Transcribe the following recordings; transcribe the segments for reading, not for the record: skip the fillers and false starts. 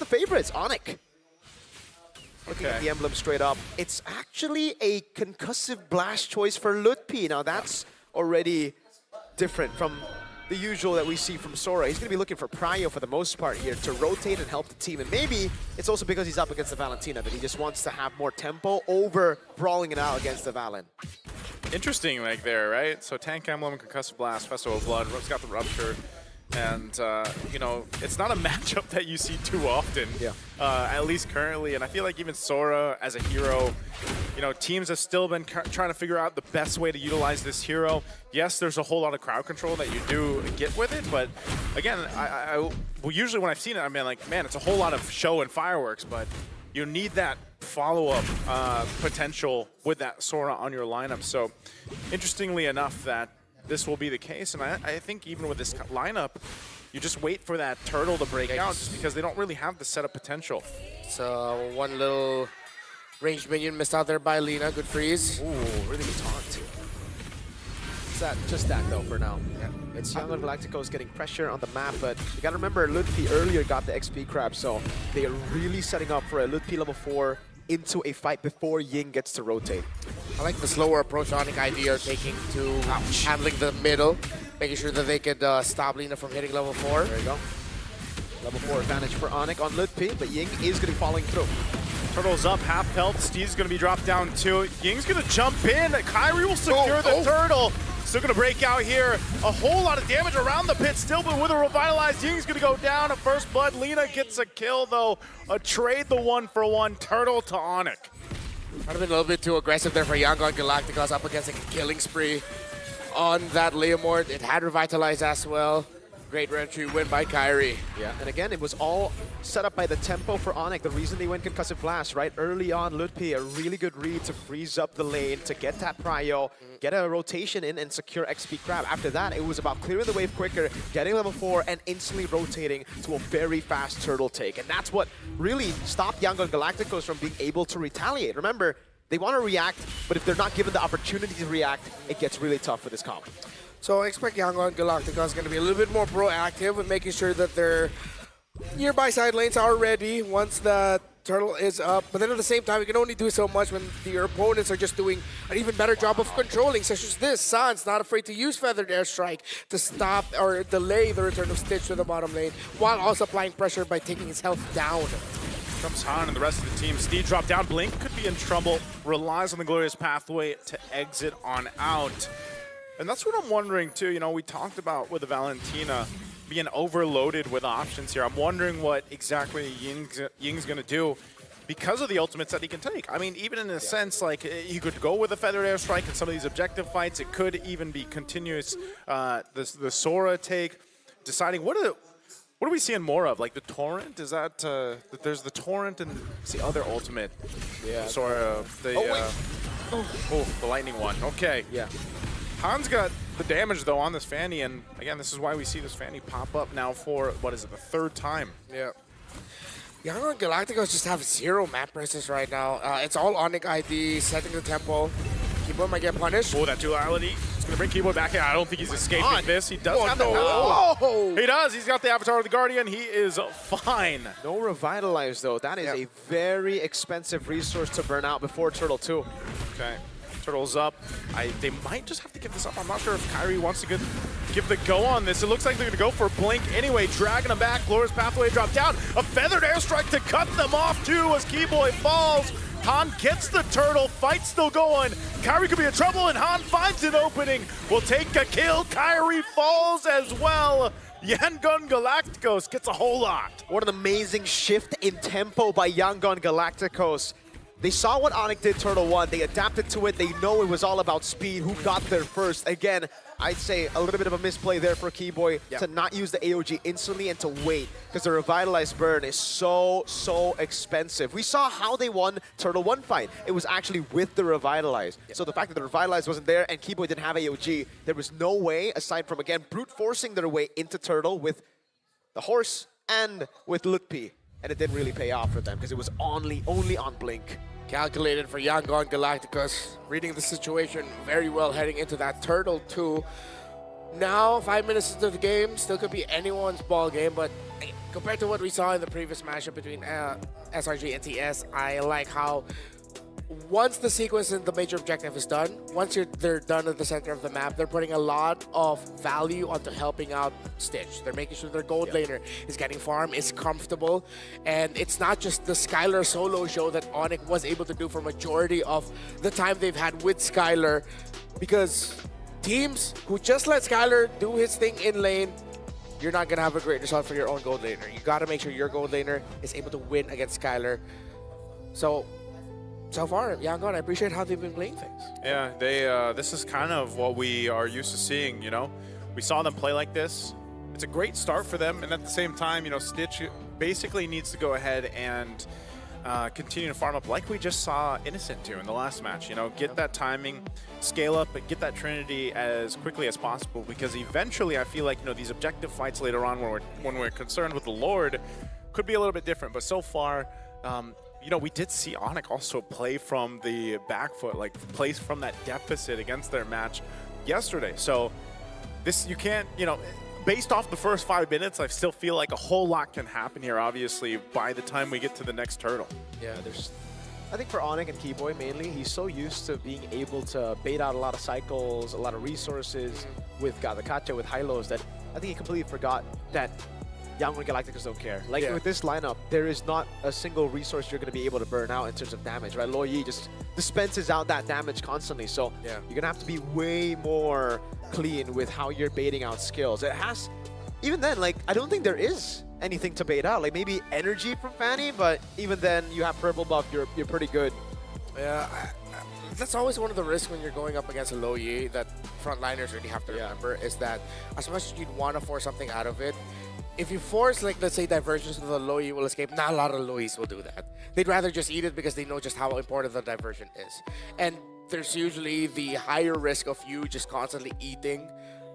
the favorites, Onic. Looking at the emblem straight up, it's actually a concussive blast choice for Lutpi. Now that's already different from the usual that we see from Sora. He's going to be looking for Prio for the most part here to rotate and help the team. And maybe it's also because he's up against the Valentina that he just wants to have more tempo over brawling it out against the Valen. Interesting, like there, right? So Tank Emblem, Concussive Blast, Festival of Blood, Rook's got the Rupture. And, you know, it's not a matchup that you see too often, at least currently. And I feel like even Sora as a hero, you know, teams have still been trying to figure out the best way to utilize this hero. Yes, there's a whole lot of crowd control that you do get with it, but again, well, usually when I've seen it, I mean, like, man, it's a whole lot of show and fireworks, but you need that follow-up potential with that Sora on your lineup. So, interestingly enough, that this will be the case, and I think even with this lineup, you just wait for that turtle to break out just because they don't really have the setup potential. So one little ranged minion missed out there by Lina. Good freeze. Ooh, really good taunt. It's that, just that though for now. Yeah. It's Yangon Galacticos getting pressure on the map, but you gotta remember Lutpi earlier got the XP crab, so they are really setting up for a Lutpi level 4 into a fight before Ying gets to rotate. I like the slower approach Onic ID are taking to handling the middle, making sure that they could stop Lina from hitting level 4. There you go. Level 4 advantage for Onic on Lutpi, but Ying is going to be falling through. Turtle's up, half health. Steve's going to be dropped down too. Ying's going to jump in. Kyrie will secure the turtle. Still going to break out here. A whole lot of damage around the pit still, but with a revitalized, Ying's going to go down at first blood. Lina gets a kill though. A trade the 1-for-1 turtle to Onic. Might have been a little bit too aggressive there for Yangon Galacticos up against a killing spree on that Leomord. It had revitalized as well. Great entry win by Kyrie. Yeah, and again, it was all set up by the tempo for Onic. The reason they went Concussive Blast, right? Early on, Lutpi, a really good read to freeze up the lane, to get that prio, get a rotation in, and secure XP Crab. After that, it was about clearing the wave quicker, getting level 4, and instantly rotating to a very fast turtle take. And that's what really stopped Yangon Galacticos from being able to retaliate. Remember, they want to react, but if they're not given the opportunity to react, it gets really tough for this comp. So I expect Yangon Galacticos is going to be a little bit more proactive with making sure that their nearby side lanes are ready once the turtle is up. But then at the same time, you can only do so much when your opponents are just doing an even better job of controlling, such as this. San's not afraid to use Feathered Airstrike to stop or delay the return of Stitch to the bottom lane, while also applying pressure by taking his health down. Comes Han and the rest of the team. Steve dropped down. Blink could be in trouble. Relies on the Glorious Pathway to exit on out. And that's what I'm wondering too. You know, we talked about with the Valentina being overloaded with options here. I'm wondering what exactly Ying's going to do because of the ultimates that he can take. I mean, even in a sense, like, he could go with a Feathered Airstrike in some of these objective fights. It could even be continuous, the Sora take, deciding what are we seeing more of? Like the Torrent? Is that, there's the Torrent and it's the other ultimate. Yeah. Sora, the lightning one. Okay. Yeah. Han's got the damage, though, on this Fanny, and again, this is why we see this Fanny pop up now for, what is it, the 3rd time. Yeah. Yangon Galacticos just have 0 map presence right now. It's all Onic ID, setting the tempo. Keyboard might get punished. Oh, that duality. It's going to bring Keyboard back in. I don't think he's escaping this. He does have no. the... He does. He's got the Avatar of the Guardian. He is fine. No Revitalize, though. That is a very expensive resource to burn out before Turtle 2. Okay. Turtle's up. They might just have to give this up. I'm not sure if Kyrie wants to give the go on this. It looks like they're going to go for Blink anyway, dragging him back. Glorious Pathway drop down. A Feathered Airstrike to cut them off too as Keyboy falls. Han gets the turtle. Fight still going. Kyrie could be in trouble and Han finds an opening. Will take a kill. Kyrie falls as well. Yangon Galacticos gets a whole lot. What an amazing shift in tempo by Yangon Galacticos. They saw what Onic did Turtle 1, they adapted to it, they know it was all about speed, who got there first. Again, I'd say a little bit of a misplay there for Keyboy to not use the AOG instantly and to wait, because the Revitalized burn is so expensive. We saw how they won Turtle 1 fight. It was actually with the Revitalize. So the fact that the Revitalize wasn't there and Keyboy didn't have AOG, there was no way, aside from, again, brute forcing their way into Turtle with the horse and with Lutpi. And it didn't really pay off for them because it was only on Blink. Calculated for Yangon Galacticos, reading the situation very well heading into that Turtle 2. Now, 5 minutes into the game, still could be anyone's ball game, but compared to what we saw in the previous matchup between SRG and TS, I like how once the sequence and the major objective is done, once they're done at the center of the map, they're putting a lot of value onto helping out Stitch. They're making sure their gold laner is getting farm, is comfortable, and it's not just the Skylar solo show that Onic was able to do for majority of the time they've had with Skylar, because teams who just let Skylar do his thing in lane, you're not going to have a great result for your own gold laner. You got to make sure your gold laner is able to win against Skylar. So far, Yangon, I appreciate how they've been playing things. Yeah, this is kind of what we are used to seeing, you know? We saw them play like this. It's a great start for them, and at the same time, you know, Stitch basically needs to go ahead and continue to farm up like we just saw Innocent do in the last match, you know? Get that timing, scale up, and get that Trinity as quickly as possible, because eventually I feel like, you know, these objective fights later on when we're concerned with the Lord could be a little bit different, but so far, you know, we did see Onic also play from the back foot, like play from that deficit against their match yesterday. So this, you can't, you know, based off the first 5 minutes, I still feel like a whole lot can happen here, obviously, by the time we get to the next turtle. Yeah, I think for Onic and Keyboy mainly, he's so used to being able to bait out a lot of cycles, a lot of resources with Galacticos, with Hylos, that I think he completely forgot that Yangon Galacticos don't care. Like with this lineup, there is not a single resource you're going to be able to burn out in terms of damage, right? Lo Yi just dispenses out that damage constantly, so you're going to have to be way more clean with how you're baiting out skills. It has, even then, like, I don't think there is anything to bait out. Like, maybe energy from Fanny, but even then, you have purple buff, you're pretty good. Yeah, that's always one of the risks when you're going up against a Lo Yi that frontliners really have to remember, is that as much as you'd want to force something out of it, if you force, like, let's say, diversion so the Lo Yi will escape, not a lot of Lo Yis will do that. They'd rather just eat it because they know just how important the diversion is. And there's usually the higher risk of you just constantly eating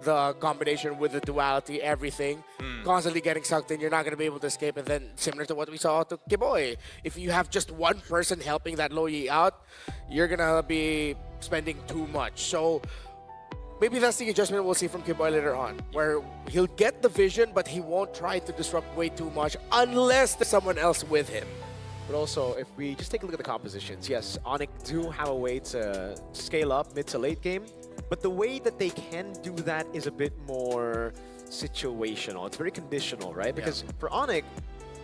the combination with the duality, everything, constantly getting sucked in. You're not going to be able to escape. And then, similar to what we saw to Keyboy, if you have just one person helping that Lo Yi out, you're going to be spending too much. So maybe that's the adjustment we'll see from Keyboy later on, where he'll get the vision, but he won't try to disrupt way too much unless there's someone else with him. But also, if we just take a look at the compositions, yes, Onic do have a way to scale up mid to late game, but the way that they can do that is a bit more situational. It's very conditional, right? Because for Onic,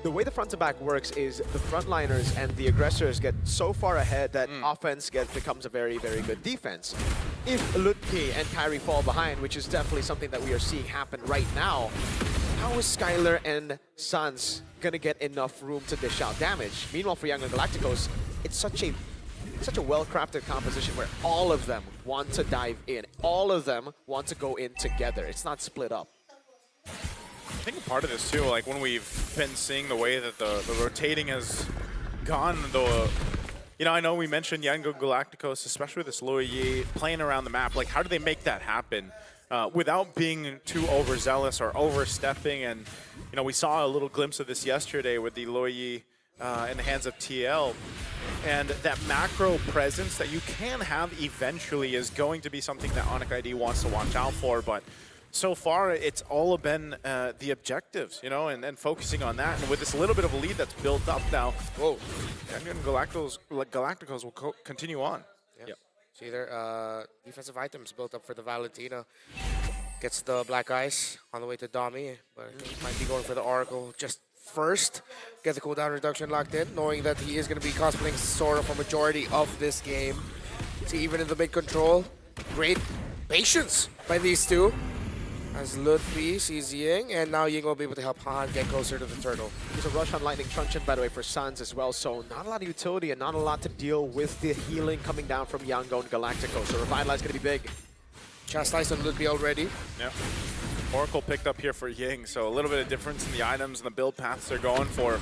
the way the front to back works is the frontliners and the aggressors get so far ahead that offense becomes a very, very good defense. If Lutke and Kyrie fall behind, which is definitely something that we are seeing happen right now, how is Skylar and Suns gonna get enough room to dish out damage? Meanwhile, for Yangon Galacticos, it's such a well-crafted composition where all of them want to dive in. All of them want to go in together. It's not split up. I think part of this too, like when we've been seeing the way that the rotating has gone, though, you know, I know we mentioned Yangon Galacticos, especially with this Lo Yi playing around the map. Like, how do they make that happen without being too overzealous or overstepping? And, you know, we saw a little glimpse of this yesterday with the Lo Yi in the hands of TL. And that macro presence that you can have eventually is going to be something that Onic ID wants to watch out for. But so far, it's all been the objectives, you know, and focusing on that. And with this little bit of a lead that's built up now, Galacticos will continue on. Yep. See there, defensive items built up for the Valentina. Gets the Black Ice on the way to Dami, but he might be going for the Oracle just first. Get the cooldown reduction locked in, knowing that he is going to be cosplaying Sora for majority of this game. See, even in the mid control, great patience by these two. As Ludwig sees Ying, and now Ying will be able to help Han get closer to the turtle. There's a rush on Lightning Truncheon, by the way, for Suns as well, so not a lot of utility and not a lot to deal with the healing coming down from Yangon Galacticos, so Revitalize going to be big. Chastised on Ludwig already. Yep. Oracle picked up here for Ying, so a little bit of difference in the items and the build paths they're going for.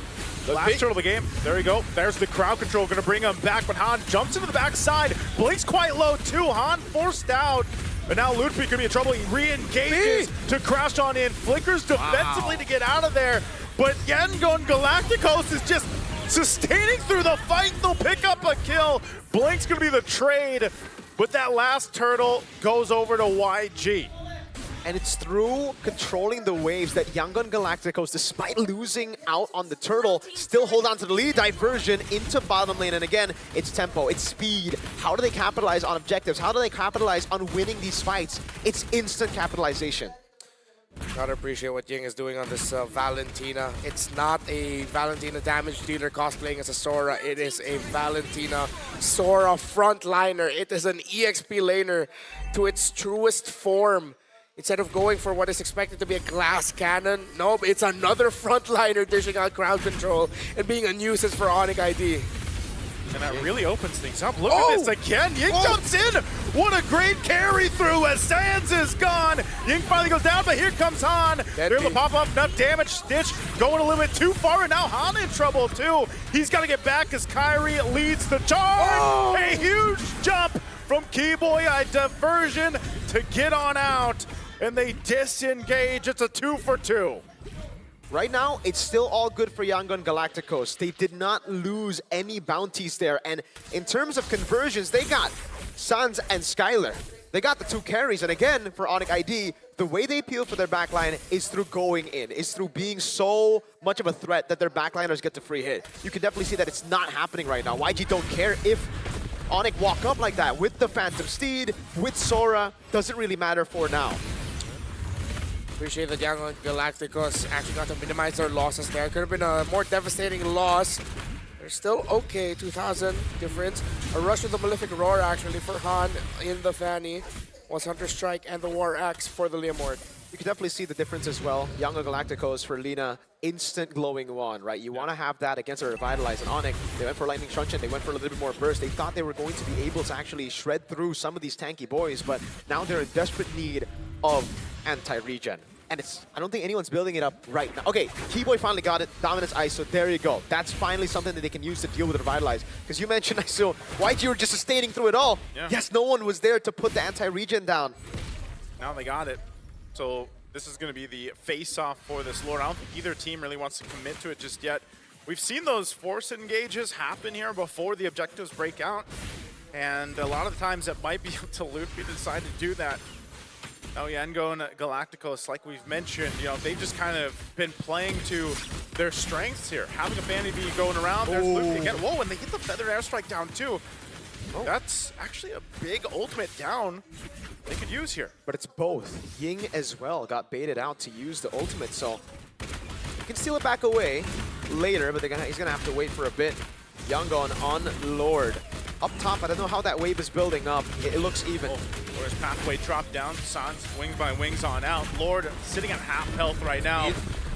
Last turtle of the game. There we go. There's the crowd control, going to bring him back, but Han jumps into the backside. Blink's quite low too. Han forced out. But now Ludwig could be in trouble. He re-engages to crash on in. Flickers defensively to get out of there. But Yangon Galacticos is just sustaining through the fight. They'll pick up a kill. Blink's going to be the trade. But that last turtle goes over to YG. And it's through controlling the waves that Yangon Galacticos, despite losing out on the turtle, still hold on to the lead. Diversion into bottom lane. And again, it's tempo, it's speed. How do they capitalize on objectives? How do they capitalize on winning these fights? It's instant capitalization. Gotta appreciate what Ying is doing on this Valentina. It's not a Valentina damage dealer cosplaying as a Sora. It is a Valentina Sora frontliner. It is an EXP laner to its truest form. Instead of going for what is expected to be a glass cannon, nope, it's another frontliner dishing out crowd control and being a nuisance for Onic ID. And that really opens things up. Look at this again. Ying jumps in. What a great carry through as Sands is gone. Ying finally goes down, but here comes Han. They're able to pop up enough damage. Stitch going a little bit too far, and now Han in trouble too. He's got to get back as Kyrie leads the charge. A huge jump from Keyboy, a diversion to get on out. And they disengage. It's a 2 for 2. Right now, it's still all good for Yangon Galacticos. They did not lose any bounties there. And in terms of conversions, they got Sans and Skylar. They got the 2 carries. And again, for Onic ID, the way they appeal for their backline is through going in, is through being so much of a threat that their backliners get the free hit. You can definitely see that it's not happening right now. YG don't care if Onic walk up like that with the Phantom Steed, with Sora. Doesn't really matter for now. Appreciate that Yangon Galacticos actually got to minimize their losses there. Could have been a more devastating loss. They're still okay, 2,000 difference. A rush with the Malefic Roar actually for Han in the Fanny. Was Hunter Strike and the War Axe for the Leomord. You can definitely see the difference as well. Yangon Galacticos for Lina, instant glowing wand, right? You want to have that against a Revitalize. And Onic, they went for Lightning Truncheon, they went for a little bit more burst. They thought they were going to be able to actually shred through some of these tanky boys, but now they're in desperate need of anti-regen. And I don't think anyone's building it up right now. Okay, Keyboy finally got it. Dominance Ice, so there you go. That's finally something that they can use to deal with Revitalize. Because you mentioned, so YG were just sustaining through it all. Yeah. Yes, no one was there to put the anti-regen down. Now they got it. So this is going to be the face-off for this Lord. I don't think either team really wants to commit to it just yet. We've seen those force engages happen here before the objectives break out. And a lot of the times it might be up to Luffy to decide to do that. Now Yangon Galacticos, like we've mentioned, you know, they've just kind of been playing to their strengths here. Having a Fanny B going around, there's Luffy again. Whoa, and they get the Feathered Airstrike down too. That's actually a big ultimate down they could use here. But it's both. Ying as well got baited out to use the ultimate, so you can steal it back away later, but he's gonna have to wait for a bit. Yangon on Lord. Up top, I don't know how that wave is building up. It looks even. Where's Pathway dropped down? Sans wings by wings on out. Lord sitting at half health right now.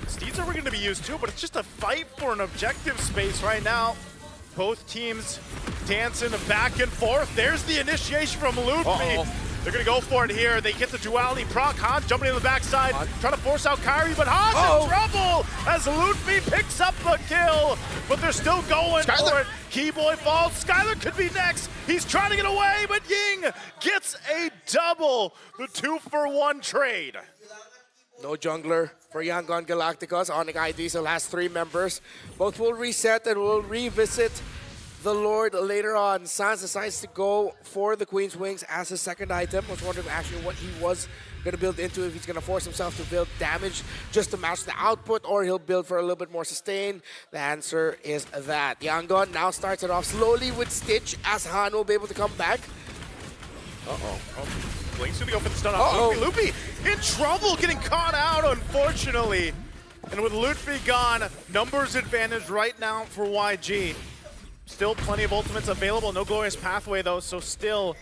Steeds are going to be used too, but it's just a fight for an objective space right now. Both teams dancing back and forth. There's the initiation from Luffy. They're going to go for it here. They get the duality proc. Han jumping in the backside, trying to force out Kyrie, but Han's in trouble as Luffy picks up the kill. But they're still going for it. Keyboy falls. Skylar could be next. He's trying to get away, but Ying gets a double. The 2-for-1 trade. No jungler for Yangon Galacticos. Onic ID's the last 3 members. Both will reset and will revisit the Lord later on. Sans decides to go for the Queen's Wings as his second item. I was wondering actually what he was going to build into, if he's going to force himself to build damage just to match the output, or he'll build for a little bit more sustain. The answer is that. Yangon now starts it off slowly with Stitch as Han will be able to come back. Blink's gonna go for the stun off Luffy. Luffy in trouble, getting caught out, unfortunately. And with Luffy gone, numbers advantage right now for YG. Still plenty of ultimates available, no glorious pathway though, so still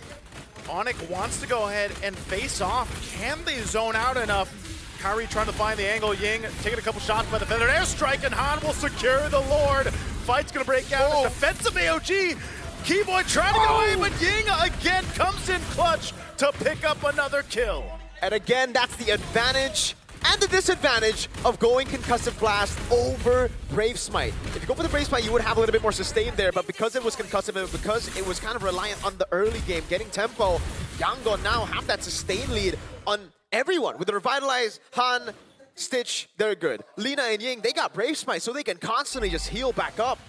Onic wants to go ahead and face off. Can they zone out enough? Kyrie trying to find the angle. Ying taking a couple shots by the Feathered Airstrike, and Han will secure the Lord. Fight's gonna break out. Defensive AOG. Keyboy trying to get away, but Ying again comes in clutch to pick up another kill. And again, that's the advantage and the disadvantage of going Concussive Blast over Brave Smite. If you go for the Brave Smite, you would have a little bit more sustain there, but because it was concussive and because it was kind of reliant on the early game, getting tempo, Yangon now have that sustain lead on everyone. With the Revitalize, Han, Stitch, they're good. Lina and Ying, they got Brave Smite, so they can constantly just heal back up.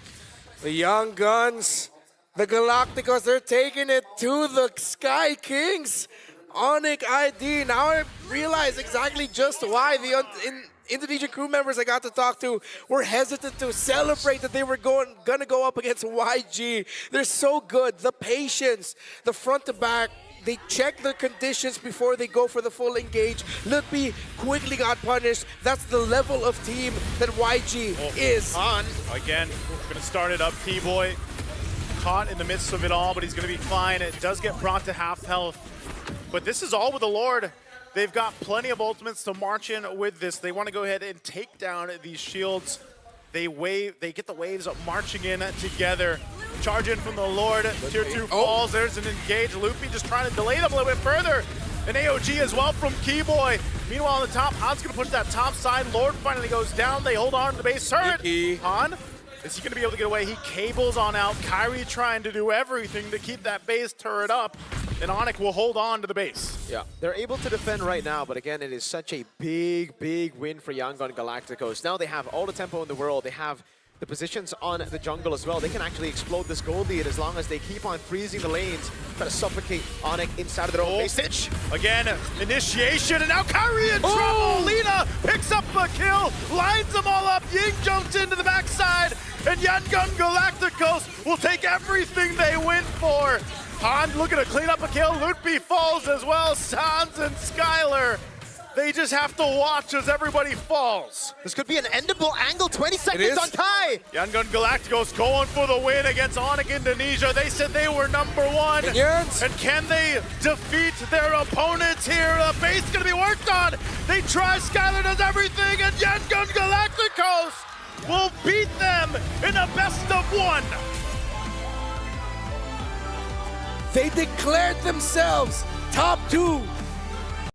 The Young Guns, the Galacticos, they're taking it to the Sky Kings. Onic ID. Now I realize exactly just why the Indonesian crew members I got to talk to were hesitant to celebrate that they were gonna go up against YG. They're so good. The patience, the front to back. They check the conditions before they go for the full engage. Lutpi quickly got punished. That's the level of team that YG is. On. Again, gonna start it up, T-Boy. Caught in the midst of it all, but he's gonna be fine. It does get brought to half health. But this is all with the Lord. They've got plenty of ultimates to march in with this. They want to go ahead and take down these shields. They get the waves up marching in together. Charge in from the Lord. Tier 2 falls. There's an engage. Lutpi just trying to delay them a little bit further. An AOG as well from Keyboy. Meanwhile on the top, Han's going to push that top side. Lord finally goes down. They hold on to the base turret. Han, is he going to be able to get away? He cables on out. Kyrie trying to do everything to keep that base turret up. And Onic will hold on to the base. Yeah, they're able to defend right now, but again, it is such a big, big win for Yangon Galacticos. Now they have all the tempo in the world. They have the positions on the jungle as well. They can actually explode this gold lead as long as they keep on freezing the lanes, trying to suffocate Onic inside of their own base. Stitch! Again, initiation, and now Kyrie in trouble! Lina picks up the kill, lines them all up. Ying jumps into the backside, and Yangon Galacticos will take everything they win for. Han looking to clean up a kill. Lutpi falls as well. Sans and Skylar, they just have to watch as everybody falls. This could be an endable angle. 20 seconds on Kai. Yangon Galacticos going for the win against Onic Indonesia. They said they were #1. And can they defeat their opponents here? The base going to be worked on. They try. Skylar does everything, and Yangon Galacticos will beat them in a best-of-1. They declared themselves top 2